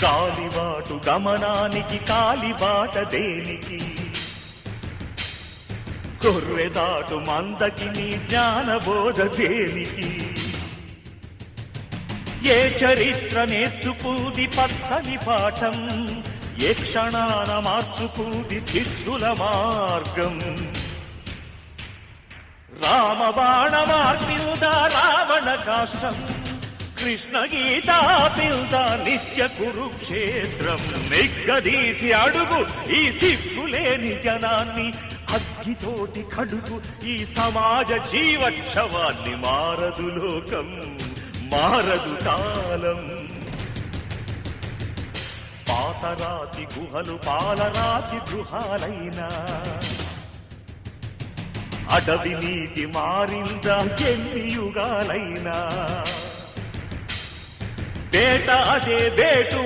కాలిబాటు గమనానికి కాలిబాట దేనికి కొర్రెదాటు మందకి నీ జ్ఞానబోధ దేనికి ఏ చరిత్ర నేర్చుకుంది పచ్చని పాఠం ఏ క్షణాన మార్చుకుంది శిష్యుల మార్గం రామబాణ మార్పిల్దా రావణ కాష్టం కృష్ణ గీతా పిల్దా నిత్య కురుక్షేత్రం నిగ్గదీసి అడుగు ఈ సిగ్గులేని జనాన్ని అగ్గితోటి కడుగు ఈ సమాజ జీవోత్సవాన్ని మారదు లోకం మారదు కాలం పాతరాతి గుహలు పాలరాతి గృహాలైనా అడవి నీటి మారిందా ఎన్ని యుగాలైనా వేట అదే వేటు